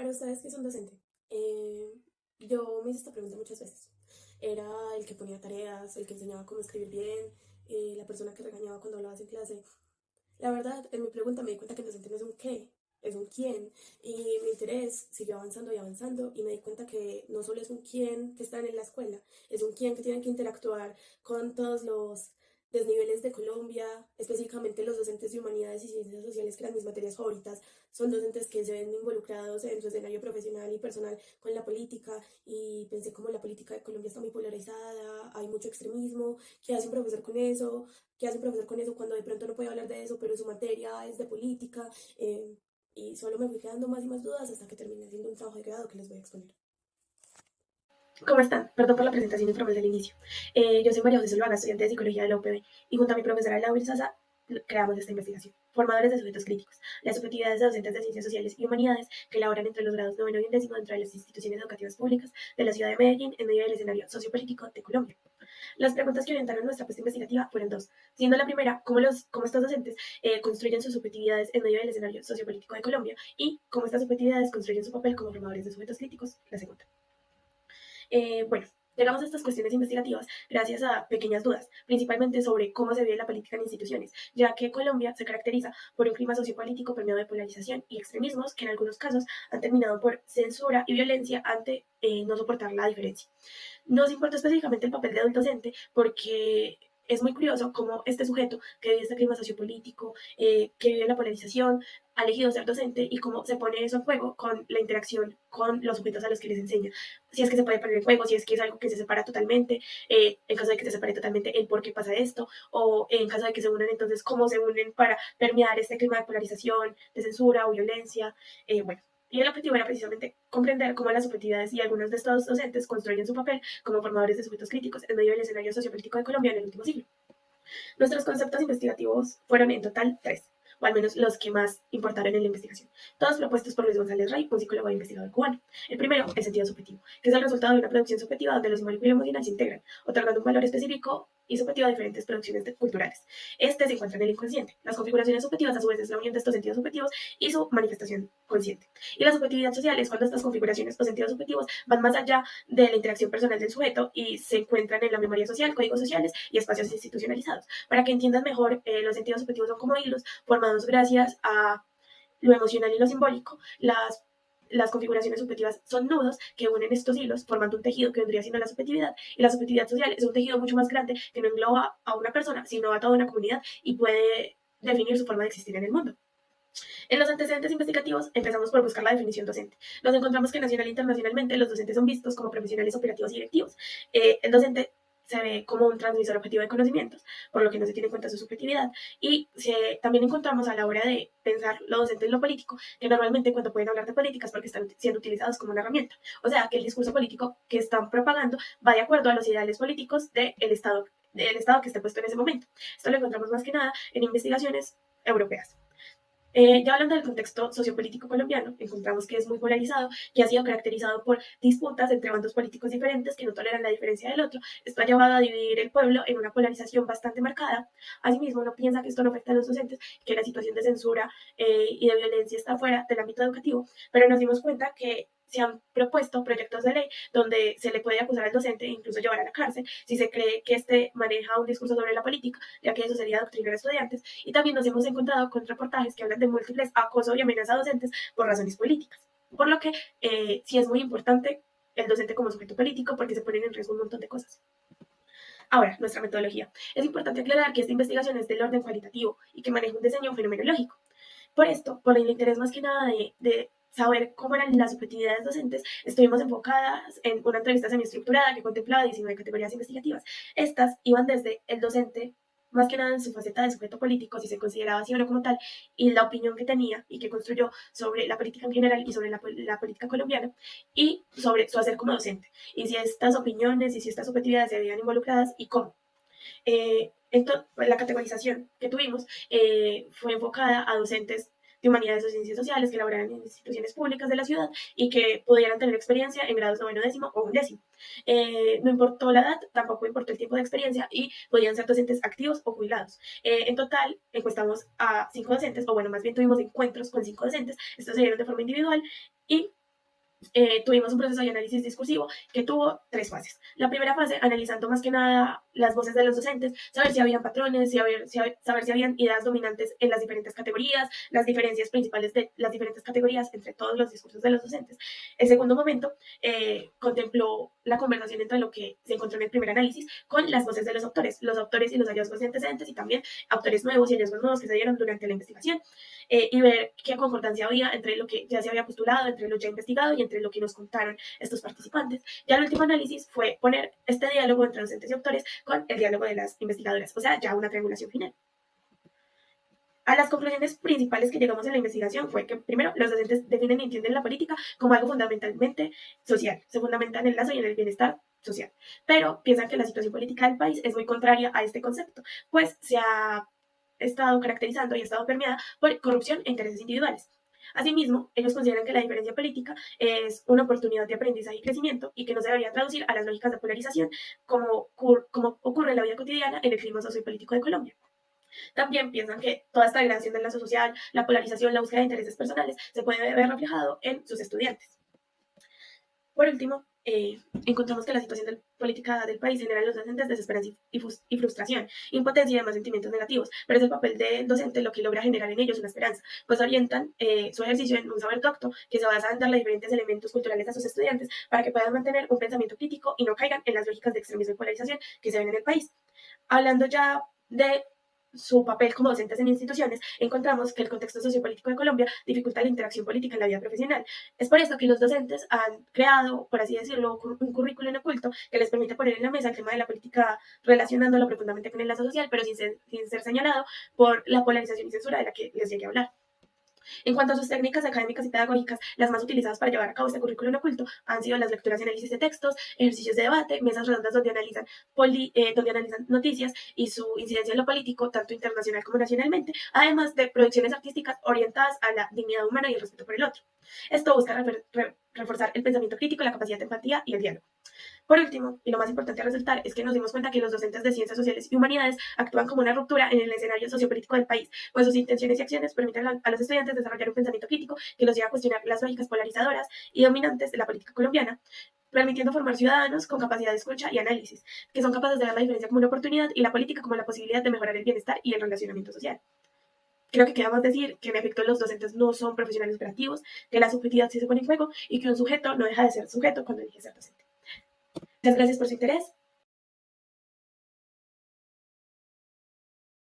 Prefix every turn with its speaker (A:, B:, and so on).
A: Para ustedes, ¿qué es un docente? Yo me hice esta pregunta muchas veces. Era el que ponía tareas, el que enseñaba cómo escribir bien, la persona que regañaba cuando hablabas en clase. La verdad, en mi pregunta me di cuenta que el docente no es un qué, es un quién. Y mi interés siguió avanzando y avanzando y me di cuenta que no solo es un quién que están en la escuela, es un quién que tiene que interactuar con todos los desniveles de Colombia, específicamente los docentes de humanidades y ciencias sociales, que eran mis materias favoritas. Son docentes que se ven involucrados en su escenario profesional y personal con la política, y pensé como la política de Colombia está muy polarizada, hay mucho extremismo. ¿Qué hace un profesor con eso? ¿Qué hace un profesor con eso cuando de pronto no puede hablar de eso, pero su materia es de política? Y solo me fui quedando más y más dudas hasta que terminé haciendo un trabajo de grado que les voy a exponer. ¿Cómo están? Perdón por la presentación informal del inicio. Yo soy María José Zuluaga, estudiante de Psicología de la UPB, y junto a mi profesora Laura Sasa creamos esta investigación. Formadores de sujetos críticos, las subjetividades de docentes de Ciencias Sociales y Humanidades que laboran entre los grados noveno y undécimo dentro de las instituciones educativas públicas de la ciudad de Medellín en medio del escenario sociopolítico de Colombia. Las preguntas que orientaron nuestra apuesta investigativa fueron dos, siendo la primera, cómo estos docentes construyen sus subjetividades en medio del escenario sociopolítico de Colombia, y cómo estas subjetividades construyen su papel como formadores de sujetos críticos, la segunda. Bueno, llegamos a estas cuestiones investigativas gracias a pequeñas dudas, principalmente sobre cómo se vive la política en instituciones, ya que Colombia se caracteriza por un clima sociopolítico permeado de polarización y extremismos que en algunos casos han terminado por censura y violencia ante no soportar la diferencia. Nos importa específicamente el papel del docente porque es muy curioso cómo este sujeto que vive este clima sociopolítico, que vive la polarización, ha elegido ser docente y cómo se pone eso en juego con la interacción con los sujetos a los que les enseña. Si es que se puede poner en juego, si es que es algo que se separa totalmente, en caso de que se separe totalmente, el por qué pasa esto, o en caso de que se unan, entonces cómo se unen para permear este clima de polarización, de censura o violencia. Bueno, y el objetivo era precisamente comprender cómo las subjetividades y algunos de estos docentes construyen su papel como formadores de sujetos críticos en medio del escenario sociopolítico de Colombia en el último siglo. Nuestros conceptos investigativos fueron en total tres, o al menos los que más importaron en la investigación, todos propuestos por Luis González Rey, un psicólogo e investigador cubano. El primero, el sentido subjetivo, que es el resultado de una producción subjetiva donde lo simbólico y lo emocional se integran, otorgando un valor específico y subjetivo a diferentes producciones culturales. Este se encuentra en el inconsciente. Las configuraciones subjetivas, a su vez, es la unión de estos sentidos subjetivos y su manifestación consciente. Y la subjetividad social es cuando estas configuraciones o sentidos subjetivos van más allá de la interacción personal del sujeto y se encuentran en la memoria social, códigos sociales y espacios institucionalizados. Para que entiendan mejor, los sentidos subjetivos son como hilos formados gracias a lo emocional y lo simbólico. Las configuraciones subjetivas son nudos que unen estos hilos formando un tejido que vendría siendo la subjetividad, y la subjetividad social es un tejido mucho más grande que no engloba a una persona, sino a toda una comunidad y puede definir su forma de existir en el mundo. En los antecedentes investigativos empezamos por buscar la definición docente. Nos encontramos que nacional e internacionalmente los docentes son vistos como profesionales operativos y directivos. El docente se ve como un transmisor objetivo de conocimientos, por lo que no se tiene en cuenta su subjetividad. Y también encontramos a la hora de pensar lo docente en lo político, que normalmente cuando pueden hablar de políticas porque están siendo utilizados como una herramienta. O sea, que el discurso político que están propagando va de acuerdo a los ideales políticos del Estado que esté puesto en ese momento. Esto lo encontramos más que nada en investigaciones europeas. Ya hablando del contexto sociopolítico colombiano, encontramos que es muy polarizado, que ha sido caracterizado por disputas entre bandos políticos diferentes que no toleran la diferencia del otro. Esto ha llevado a dividir el pueblo en una polarización bastante marcada. Asimismo, uno piensa que esto no afecta a los docentes, que la situación de censura y de violencia está fuera del ámbito educativo, pero nos dimos cuenta que se han propuesto proyectos de ley donde se le puede acusar al docente e incluso llevar a la cárcel si se cree que éste maneja un discurso sobre la política, ya que eso sería adoctrinar a estudiantes. Y también nos hemos encontrado con reportajes que hablan de múltiples acosos y amenazas a docentes por razones políticas. Por lo que sí es muy importante el docente como sujeto político porque se ponen en riesgo un montón de cosas. Ahora, nuestra metodología. Es importante aclarar que esta investigación es del orden cualitativo y que maneja un diseño fenomenológico. Por esto, por el interés más que nada de saber cómo eran las subjetividades docentes, estuvimos enfocadas en una entrevista semiestructurada que contemplaba 19 categorías investigativas. Estas iban desde el docente, más que nada en su faceta de sujeto político, si se consideraba así o no como tal, y la opinión que tenía y que construyó sobre la política en general y sobre la política colombiana, y sobre su hacer como docente, y si estas opiniones y si estas subjetividades se veían involucradas y cómo. Entonces, la categorización que tuvimos fue enfocada a docentes de humanidades o ciencias sociales que laboraran en instituciones públicas de la ciudad y que pudieran tener experiencia en grados noveno, décimo o undécimo. No importó la edad, tampoco importó el tiempo de experiencia y podían ser docentes activos o jubilados. En total, encuestamos a 5 docentes, o bueno, más bien tuvimos encuentros con 5 docentes, estos se dieron de forma individual y tuvimos un proceso de análisis discursivo que tuvo 3 fases. La primera fase, analizando más que nada las voces de los docentes, saber si habían patrones, saber si habían ideas dominantes en las diferentes categorías, las diferencias principales de las diferentes categorías entre todos los discursos de los docentes. El segundo momento contempló la conversación entre lo que se encontró en el primer análisis con las voces de los autores y los hallazgos de antecedentes, y también autores nuevos y hallazgos nuevos que se dieron durante la investigación, y ver qué concordancia había entre lo que ya se había postulado, entre lo ya investigado y entre lo que nos contaron estos participantes. Ya el último análisis fue poner este diálogo entre docentes y autores con el diálogo de las investigadoras, o sea, ya una triangulación final. A las conclusiones principales que llegamos en la investigación fue que, primero, los docentes definen y entienden la política como algo fundamentalmente social, se fundamenta en el lazo y en el bienestar social, pero piensan que la situación política del país es muy contraria a este concepto, pues se ha estado caracterizando y ha estado permeada por corrupción e intereses individuales. Asimismo, ellos consideran que la diferencia política es una oportunidad de aprendizaje y crecimiento, y que no se debería traducir a las lógicas de polarización como ocurre en la vida cotidiana en el clima sociopolítico de Colombia. También piensan que toda esta degradación del lazo social, la polarización, la búsqueda de intereses personales, se puede ver reflejado en sus estudiantes. Por último, encontramos que la situación política del país genera en los docentes desesperanza y frustración, impotencia y demás sentimientos negativos, pero es el papel del docente lo que logra generar en ellos una esperanza, pues orientan su ejercicio en un saber docto que se basa en darle diferentes elementos culturales a sus estudiantes para que puedan mantener un pensamiento crítico y no caigan en las lógicas de extremismo y polarización que se ven en el país. Hablando ya de su papel como docentes en instituciones, encontramos que el contexto sociopolítico de Colombia dificulta la interacción política en la vida profesional. Es por esto que los docentes han creado, por así decirlo, un currículum oculto que les permite poner en la mesa el tema de la política, relacionándolo profundamente con el lazo social, pero sin ser señalado por la polarización y censura de la que les llegué a hablar. En cuanto a sus técnicas académicas y pedagógicas, las más utilizadas para llevar a cabo este currículum oculto han sido las lecturas y análisis de textos, ejercicios de debate, mesas redondas donde analizan noticias y su incidencia en lo político, tanto internacional como nacionalmente, además de producciones artísticas orientadas a la dignidad humana y el respeto por el otro. Esto busca reforzar el pensamiento crítico, la capacidad de empatía y el diálogo. Por último, y lo más importante a resaltar, es que nos dimos cuenta que los docentes de ciencias sociales y humanidades actúan como una ruptura en el escenario sociopolítico del país, pues sus intenciones y acciones permiten a los estudiantes desarrollar un pensamiento crítico que los lleva a cuestionar las lógicas polarizadoras y dominantes de la política colombiana, permitiendo formar ciudadanos con capacidad de escucha y análisis, que son capaces de ver la diferencia como una oportunidad y la política como la posibilidad de mejorar el bienestar y el relacionamiento social. Creo que queda más decir que en efecto los docentes no son profesionales operativos, que la subjetividad sí se pone en juego y que un sujeto no deja de ser sujeto cuando elige ser docente. Muchas gracias por su interés.